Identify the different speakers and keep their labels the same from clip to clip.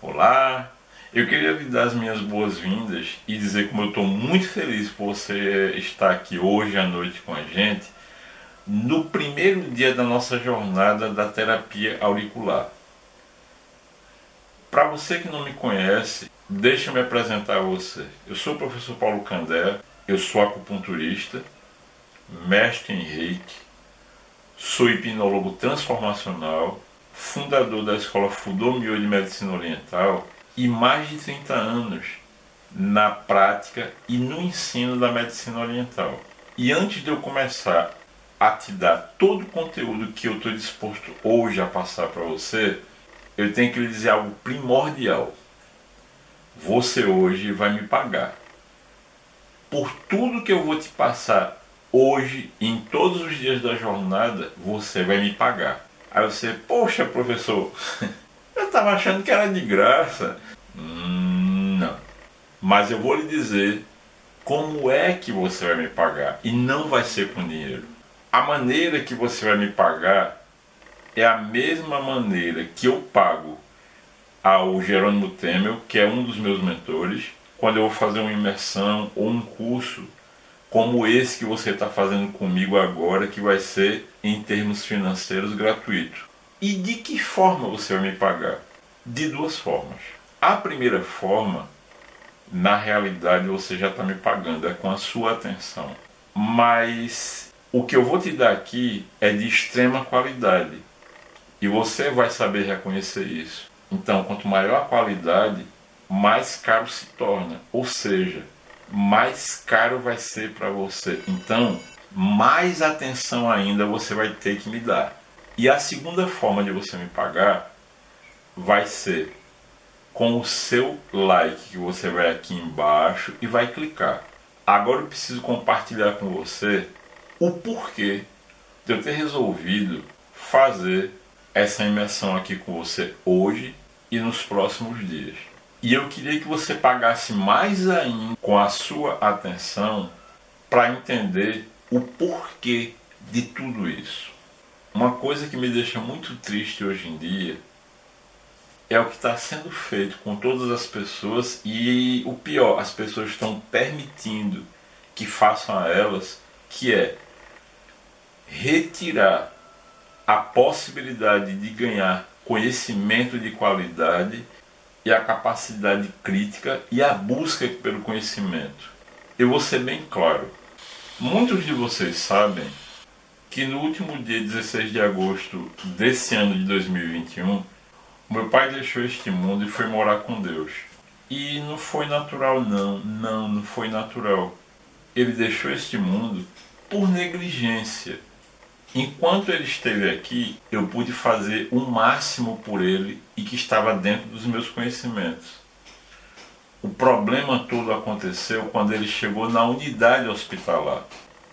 Speaker 1: Olá, eu queria lhe dar as minhas boas-vindas e dizer como eu estou muito feliz por você estar aqui hoje à noite com a gente, no primeiro dia da nossa jornada da terapia auricular. Para você que não me conhece, deixa eu me apresentar a você. Eu sou o professor Paulo Candé, eu sou acupunturista, mestre em Reiki, sou hipnólogo transformacional, fundador da escola Fudomyo de Medicina Oriental e mais de 30 anos na prática e no ensino da medicina oriental. E antes de eu começar a te dar todo o conteúdo que eu estou disposto hoje a passar para você, eu tenho que lhe dizer algo primordial. Você hoje vai me pagar. Por tudo que eu vou te passar hoje e em todos os dias da jornada, você vai me pagar. Aí você, poxa professor, eu estava achando que era de graça. Não. Mas eu vou lhe dizer como é que você vai me pagar. E não vai ser com dinheiro. A maneira que você vai me pagar é a mesma maneira que eu pago ao Jerônimo Temel, que é um dos meus mentores, quando eu vou fazer uma imersão ou um curso como esse que você está fazendo comigo agora, que vai ser, em termos financeiros, gratuito. E de que forma você vai me pagar? De duas formas. A primeira forma, na realidade você já está me pagando, é com a sua atenção. Mas o que eu vou te dar aqui é de extrema qualidade. E você vai saber reconhecer isso. Então, quanto maior a qualidade, mais caro se torna. Ou seja, mais caro vai ser para você. Então, mais atenção ainda você vai ter que me dar. E a segunda forma de você me pagar vai ser com o seu like, que você vai aqui embaixo e vai clicar. Agora eu preciso compartilhar com você o porquê de eu ter resolvido fazer essa imersão aqui com você hoje e nos próximos dias. E eu queria que você pagasse mais ainda com a sua atenção para entender o porquê de tudo isso. Uma coisa que me deixa muito triste hoje em dia é o que está sendo feito com todas as pessoas e o pior, as pessoas estão permitindo que façam a elas, que é retirar a possibilidade de ganhar conhecimento de qualidade e a capacidade crítica e a busca pelo conhecimento. Eu vou ser bem claro. Muitos de vocês sabem que no último dia 16 de agosto desse ano de 2021, meu pai deixou este mundo e foi morar com Deus. E não foi natural não foi natural. Ele deixou este mundo por negligência. Enquanto ele esteve aqui, eu pude fazer o máximo por ele e que estava dentro dos meus conhecimentos. O problema todo aconteceu quando ele chegou na unidade hospitalar.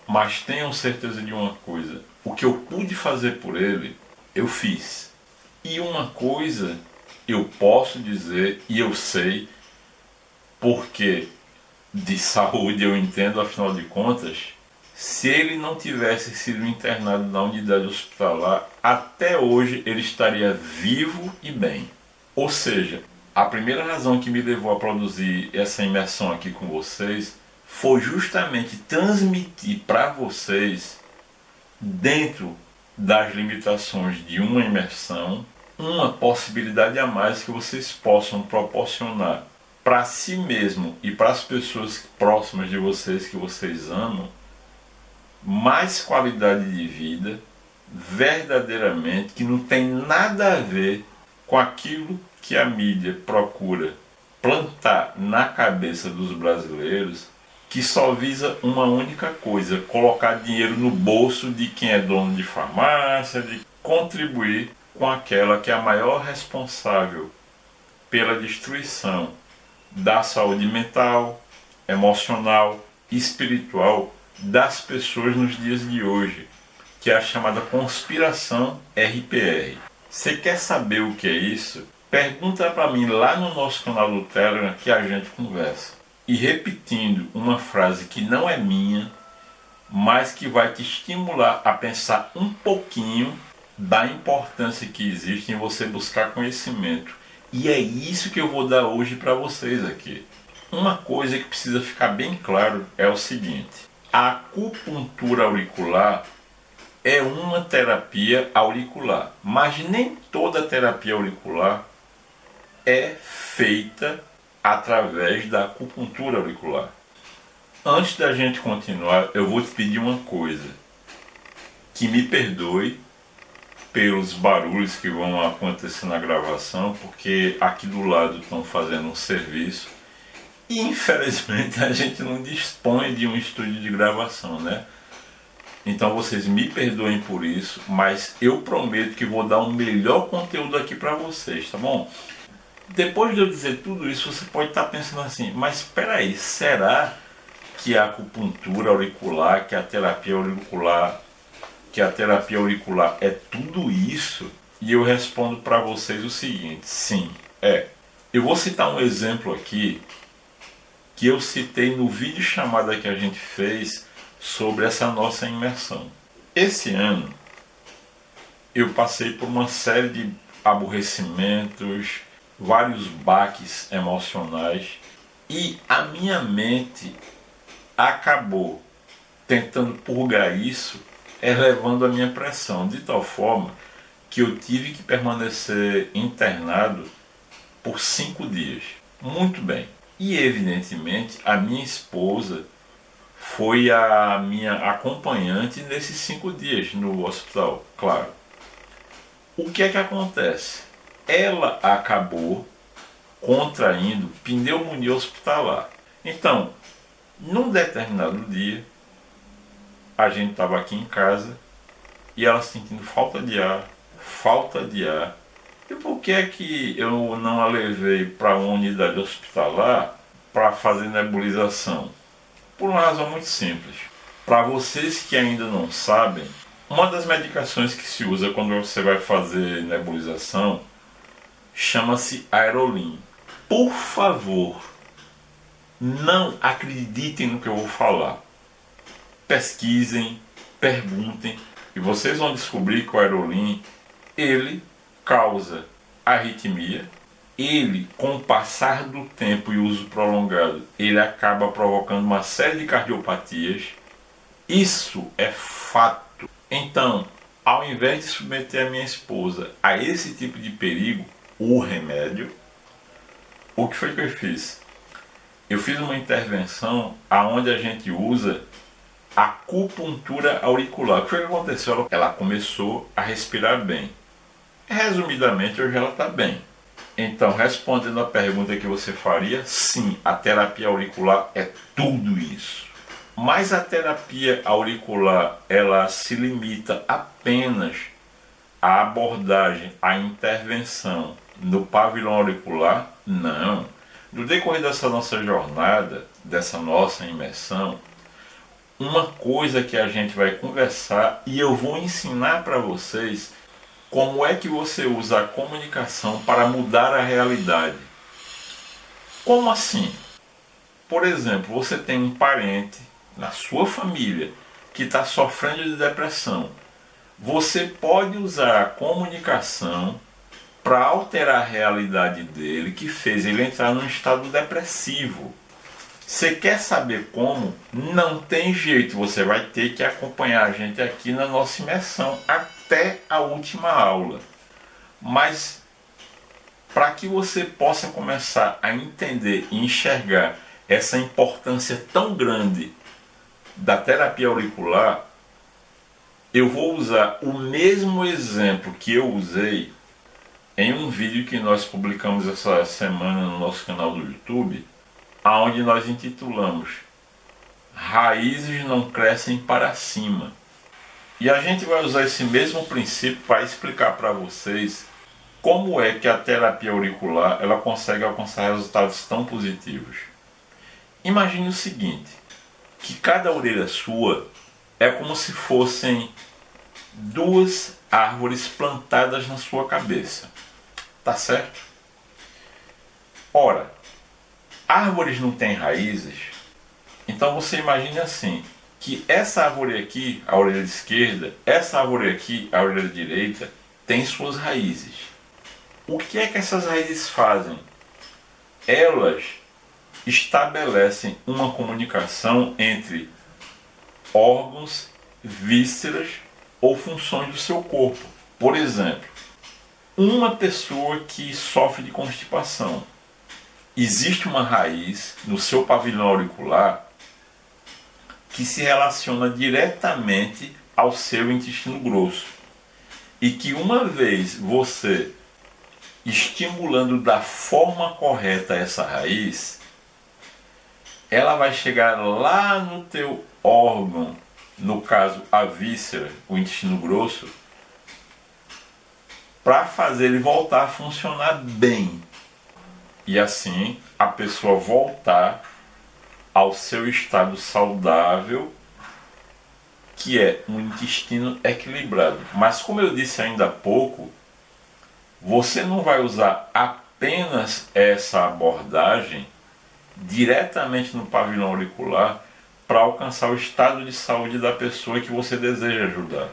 Speaker 1: Mas tenham certeza de uma coisa, o que eu pude fazer por ele, eu fiz. E uma coisa eu posso dizer, e eu sei, porque de saúde eu entendo, afinal de contas, se ele não tivesse sido internado na unidade hospitalar, até hoje ele estaria vivo e bem. Ou seja, a primeira razão que me levou a produzir essa imersão aqui com vocês foi justamente transmitir para vocês, dentro das limitações de uma imersão, uma possibilidade a mais que vocês possam proporcionar para si mesmo e para as pessoas próximas de vocês que vocês amam, mais qualidade de vida, verdadeiramente, que não tem nada a ver com aquilo que a mídia procura plantar na cabeça dos brasileiros, que só visa uma única coisa: colocar dinheiro no bolso de quem é dono de farmácia, de contribuir com aquela que é a maior responsável pela destruição da saúde mental, emocional e espiritual das pessoas nos dias de hoje, que é a chamada conspiração RPR. Você quer saber o que é isso? Pergunta para mim lá no nosso canal do Telegram que a gente conversa. E repetindo uma frase que não é minha, mas que vai te estimular a pensar um pouquinho da importância que existe em você buscar conhecimento E é isso que eu vou dar hoje para vocês aqui. Uma coisa que precisa ficar bem claro é o seguinte: a acupuntura auricular é uma terapia auricular, mas nem toda terapia auricular é feita através da acupuntura auricular. Antes da gente continuar, eu vou te pedir uma coisa: que me perdoe pelos barulhos que vão acontecer na gravação, porque aqui do lado estão fazendo um serviço e infelizmente a gente não dispõe de um estúdio de gravação, né? Então vocês me perdoem por isso, mas eu prometo que vou dar um melhor conteúdo aqui para vocês, tá bom? Depois de eu dizer tudo isso, você pode estar pensando assim, mas espera aí, será que a acupuntura auricular, que a terapia auricular é tudo isso? E eu respondo para vocês o seguinte: sim, é. Eu vou citar um exemplo aqui que eu citei no vídeo chamada que a gente fez sobre essa nossa imersão. Esse ano eu passei por uma série de aborrecimentos, vários baques emocionais, e a minha mente acabou tentando purgar isso, elevando a minha pressão, de tal forma que eu tive que permanecer internado por 5 dias. Muito bem. E evidentemente a minha esposa foi a minha acompanhante nesses 5 dias no hospital, claro. O que é que acontece? Ela acabou contraindo pneumonia hospitalar. Então, num determinado dia, a gente estava aqui em casa e ela sentindo falta de ar, falta de ar. E por que é que eu não a levei para uma unidade hospitalar para fazer nebulização? Por uma razão muito simples. Para vocês que ainda não sabem, uma das medicações que se usa quando você vai fazer nebulização chama-se Aerolin. Por favor, não acreditem no que eu vou falar. Pesquisem, perguntem, e vocês vão descobrir que o Aerolin, ele causa arritmia. Ele, com o passar do tempo e uso prolongado, ele acaba provocando uma série de cardiopatias. Isso é fato. Então, ao invés de submeter a minha esposa a esse tipo de perigo, o remédio, o que foi que eu fiz? Eu fiz uma intervenção onde a gente usa acupuntura auricular. O que foi que aconteceu? Ela começou a respirar bem. Resumidamente, hoje ela está bem. Então, respondendo a pergunta que você faria, sim, a terapia auricular é tudo isso. Mas a terapia auricular, ela se limita apenas à abordagem, à intervenção no pavilhão auricular? Não. No decorrer dessa nossa jornada, dessa nossa imersão, uma coisa que a gente vai conversar e eu vou ensinar para vocês como é que você usa a comunicação para mudar a realidade. Como assim? Por exemplo, você tem um parente na sua família que está sofrendo de depressão. Você pode usar a comunicação para alterar a realidade dele, que fez ele entrar num estado depressivo. Você quer saber como? Não tem jeito, você vai ter que acompanhar a gente aqui na nossa imersão até a última aula. Mas para que você possa começar a entender e enxergar essa importância tão grande da terapia auricular, eu vou usar o mesmo exemplo que eu usei em um vídeo que nós publicamos essa semana no nosso canal do YouTube, onde nós intitulamos Raízes não crescem para cima. E a gente vai usar esse mesmo princípio para explicar para vocês como é que a terapia auricular ela consegue alcançar resultados tão positivos. Imagine o seguinte, que cada orelha sua é como se fossem 2 árvores plantadas na sua cabeça. Tá certo? Ora, árvores não têm raízes, então você imagine assim, que essa árvore aqui, a orelha esquerda, essa árvore aqui, a orelha direita, tem suas raízes. O que é que essas raízes fazem? Elas estabelecem uma comunicação entre órgãos, vísceras ou funções do seu corpo. Por exemplo, uma pessoa que sofre de constipação. Existe uma raiz no seu pavilhão auricular que se relaciona diretamente ao seu intestino grosso. E que uma vez você estimulando da forma correta essa raiz, ela vai chegar lá no teu órgão, no caso a víscera, o intestino grosso, para fazer ele voltar a funcionar bem. E assim a pessoa voltar ao seu estado saudável, que é um intestino equilibrado. Mas como eu disse ainda há pouco, você não vai usar apenas essa abordagem diretamente no pavilhão auricular para alcançar o estado de saúde da pessoa que você deseja ajudar.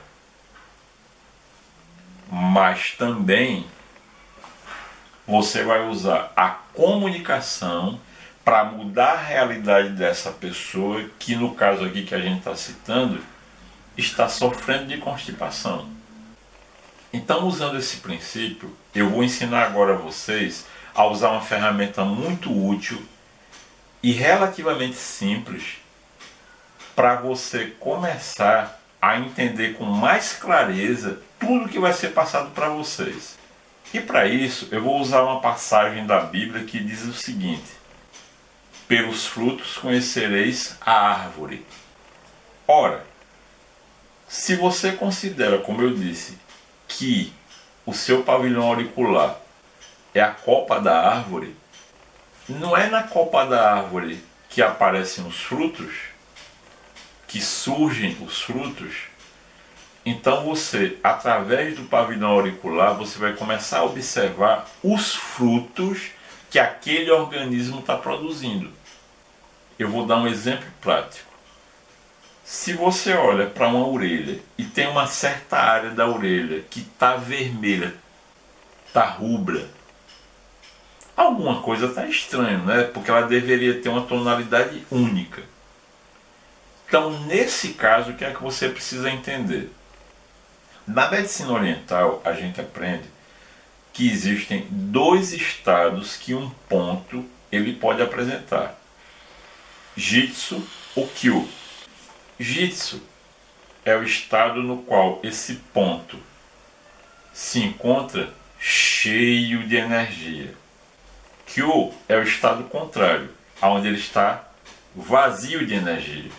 Speaker 1: Mas também você vai usar a comunicação para mudar a realidade dessa pessoa que, no caso aqui que a gente está citando, está sofrendo de constipação. Então, usando esse princípio, eu vou ensinar agora a vocês a usar uma ferramenta muito útil e relativamente simples para você começar a entender com mais clareza tudo que vai ser passado para vocês. E para isso, eu vou usar uma passagem da Bíblia que diz o seguinte: pelos frutos conhecereis a árvore. Ora, se você considera, como eu disse, que o seu pavilhão auricular é a copa da árvore, não é na copa da árvore que aparecem os frutos, que surgem os frutos. Então você, através do pavilhão auricular, você vai começar a observar os frutos que aquele organismo está produzindo. Eu vou dar um exemplo prático. Se você olha para uma orelha e tem uma certa área da orelha que está vermelha, está rubra, alguma coisa está estranha, né? Porque ela deveria ter uma tonalidade única. Então, nesse caso, o que é que você precisa entender? Na medicina oriental, a gente aprende que existem dois estados que um ponto ele pode apresentar: Jitsu ou Kyu. Jitsu é o estado no qual esse ponto se encontra cheio de energia. Kyu é o estado contrário, onde ele está vazio de energia.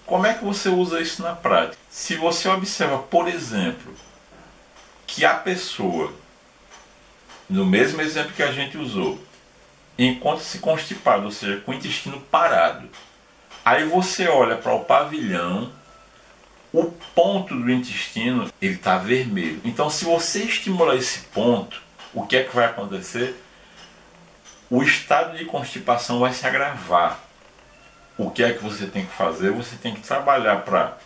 Speaker 1: Como é que você usa isso na prática? Se você observa, por exemplo, que a pessoa, no mesmo exemplo que a gente usou, encontra-se constipada, ou seja, com o intestino parado. Aí você olha para o pavilhão, o ponto do intestino ele está vermelho. Então, se você estimular esse ponto, o que é que vai acontecer? O estado de constipação vai se agravar. O que é que você tem que fazer? Você tem que trabalhar para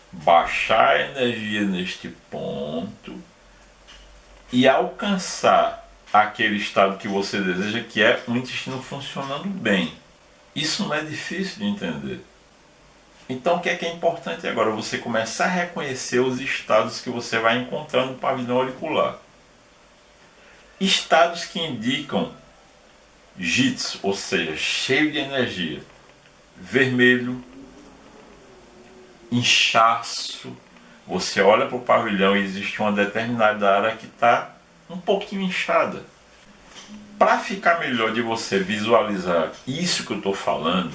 Speaker 1: baixar a energia neste ponto e alcançar aquele estado que você deseja, que é o intestino funcionando bem. Isso não é difícil de entender. Então, o que é importante agora? Você começar a reconhecer os estados que você vai encontrar no pavilhão auricular. Estados que indicam jitsu, ou seja, cheio de energia. Vermelho, inchaço. Você olha para o pavilhão e existe uma determinada área que está um pouquinho inchada. Para ficar melhor de você visualizar isso que eu estou falando,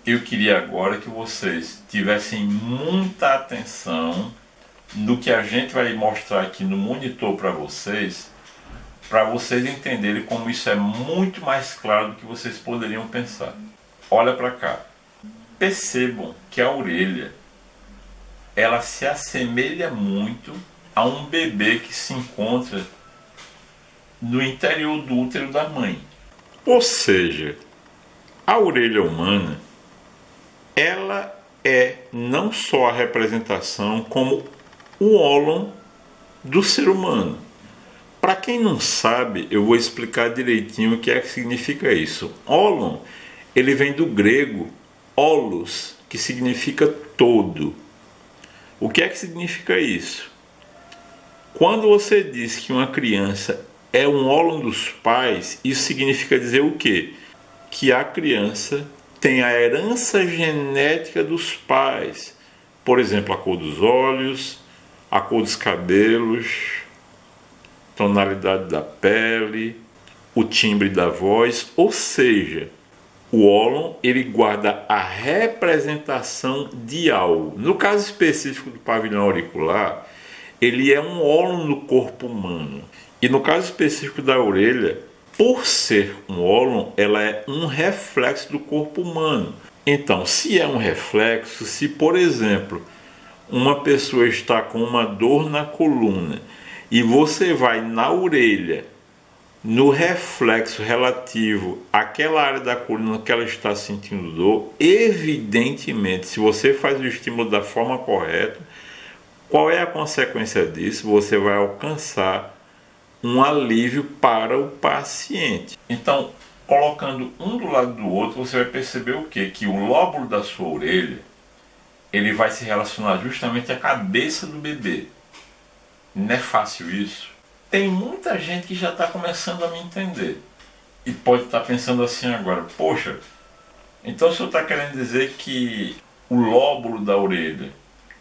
Speaker 1: eu queria agora que vocês tivessem muita atenção no que a gente vai mostrar aqui no monitor para vocês entenderem como isso é muito mais claro do que vocês poderiam pensar. Olha para cá. Percebam que a orelha ela se assemelha muito a um bebê que se encontra no interior do útero da mãe. Ou seja, a orelha humana ela é não só a representação como o ólon do ser humano. Para quem não sabe, eu vou explicar direitinho o que é que significa isso. Ólon, ele vem do grego olos, que significa todo. O que é que significa isso? Quando você diz que uma criança é um ólon dos pais, isso significa dizer o quê? Que a criança tem a herança genética dos pais. Por exemplo, a cor dos olhos, a cor dos cabelos, tonalidade da pele, o timbre da voz, ou seja, o ólon ele guarda a representação de algo. No caso específico do pavilhão auricular, ele é um ólon no corpo humano. E no caso específico da orelha, por ser um ólon, ela é um reflexo do corpo humano. Então, se é um reflexo, se por exemplo, uma pessoa está com uma dor na coluna e você vai na orelha, no reflexo relativo àquela área da coluna que ela está sentindo dor, evidentemente, se você faz o estímulo da forma correta, qual é a consequência disso? Você vai alcançar um alívio para o paciente. Então, colocando um do lado do outro, você vai perceber o quê? Que o lóbulo da sua orelha, ele vai se relacionar justamente à cabeça do bebê. Não é fácil isso? Tem muita gente que já está começando a me entender. E pode estar pensando assim agora, poxa, então o senhor está querendo dizer que o lóbulo da orelha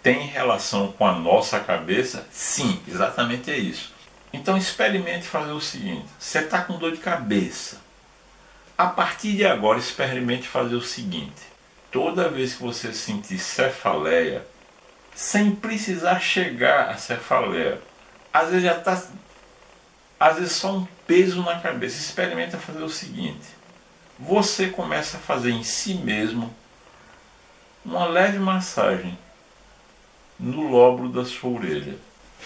Speaker 1: tem relação com a nossa cabeça? Sim, exatamente é isso. Então experimente fazer o seguinte, você está com dor de cabeça. A partir de agora experimente fazer o seguinte, toda vez que você sentir cefaleia, sem precisar chegar a cefaleia, às vezes já está, às vezes só um peso na cabeça, experimenta fazer o seguinte, você começa a fazer em si mesmo uma leve massagem no lóbulo da sua orelha.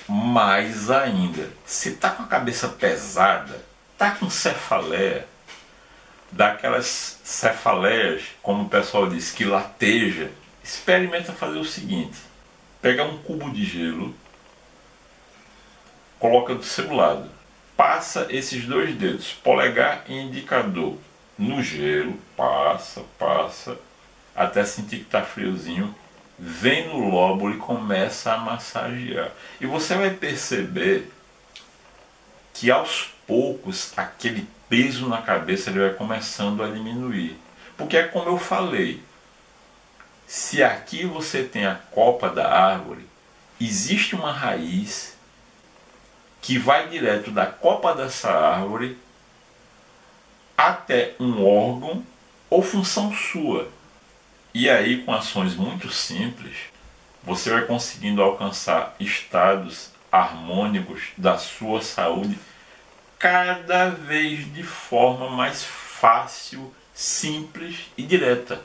Speaker 1: Mais ainda, se está com a cabeça pesada, está com cefaleia, daquelas cefaleias, como o pessoal diz, que lateja, experimenta fazer o seguinte, pega um cubo de gelo, coloca do seu lado, passa esses dois dedos, polegar e indicador, no gelo, passa, até sentir que está friozinho, vem no lóbulo e começa a massagear. E você vai perceber que aos poucos aquele peso na cabeça ele vai começando a diminuir. Porque é como eu falei, se aqui você tem a copa da árvore, existe uma raiz que vai direto da copa dessa árvore até um órgão ou função sua. E aí, com ações muito simples, você vai conseguindo alcançar estados harmônicos da sua saúde cada vez de forma mais fácil, simples e direta.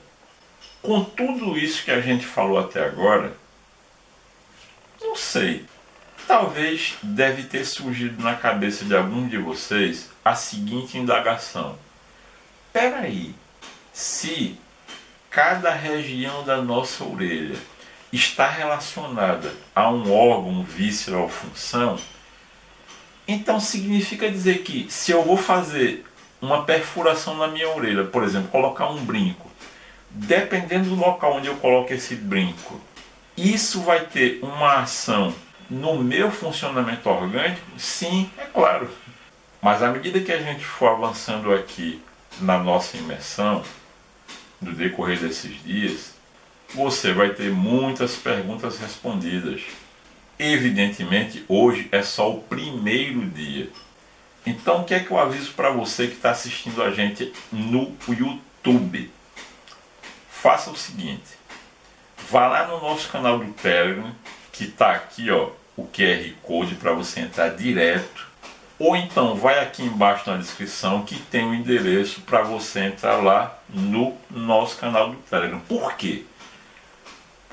Speaker 1: Com tudo isso que a gente falou até agora, não sei, talvez deve ter surgido na cabeça de algum de vocês a seguinte indagação. Peraí, se cada região da nossa orelha está relacionada a um órgão, víscera ou função, então significa dizer que se eu vou fazer uma perfuração na minha orelha, por exemplo, colocar um brinco, dependendo do local onde eu coloco esse brinco, isso vai ter uma ação no meu funcionamento orgânico? Sim, é claro. Mas à medida que a gente for avançando aqui na nossa imersão, no decorrer desses dias, você vai ter muitas perguntas respondidas. Evidentemente, hoje é só o primeiro dia. Então, o que é que eu aviso para você que está assistindo a gente no YouTube? Faça o seguinte, vá lá no nosso canal do Telegram, que está aqui, ó, o QR Code para você entrar direto. Ou então vai aqui embaixo na descrição que tem o endereço para você entrar lá no nosso canal do Telegram. Por quê?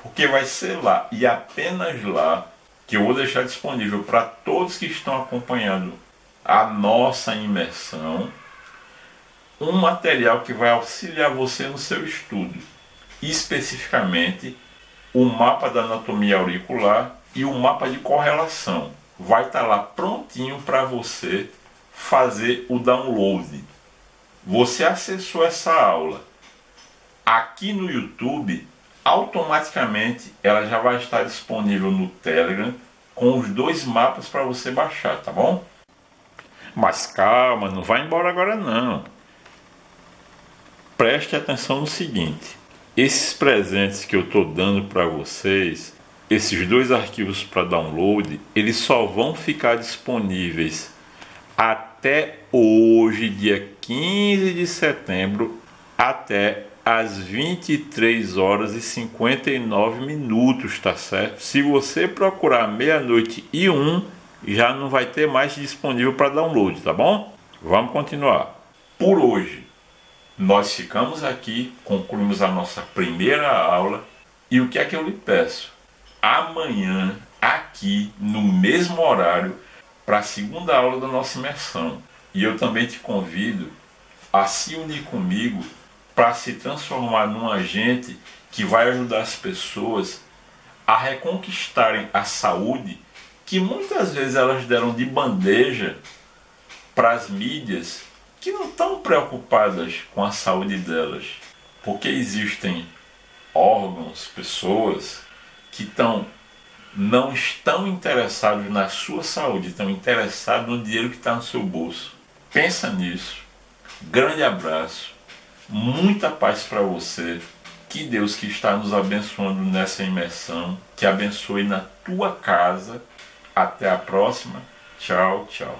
Speaker 1: Porque vai ser lá e apenas lá que eu vou deixar disponível para todos que estão acompanhando a nossa imersão um material que vai auxiliar você no seu estudo. Especificamente o mapa da anatomia auricular e o mapa de correlação. vai estar lá prontinho para você fazer o download. Você acessou essa aula aqui no YouTube, automaticamente ela já vai estar disponível no Telegram com os 2 mapas para você baixar, tá bom? Mas calma, não vai embora agora não. Preste atenção no seguinte: esses presentes que eu estou dando para vocês, esses 2 arquivos para download, eles só vão ficar disponíveis até hoje, dia 15 de setembro, até às 23 horas e 59 minutos, tá certo? Se você procurar meia-noite e 1, já não vai ter mais disponível para download, tá bom? Vamos continuar. Por hoje, nós ficamos aqui, concluímos a nossa primeira aula. E o que é que eu lhe peço? Amanhã, aqui, no mesmo horário, para a segunda aula da nossa imersão. E eu também te convido a se unir comigo para se transformar num agente que vai ajudar as pessoas a reconquistarem a saúde que muitas vezes elas deram de bandeja para as mídias que não estão preocupadas com a saúde delas. Porque existem órgãos, pessoas que não estão interessados na sua saúde, estão interessados no dinheiro que está no seu bolso. Pensa nisso. Grande abraço, muita paz para você. Que Deus que está nos abençoando nessa imersão, que abençoe na tua casa. Até a próxima. Tchau, tchau.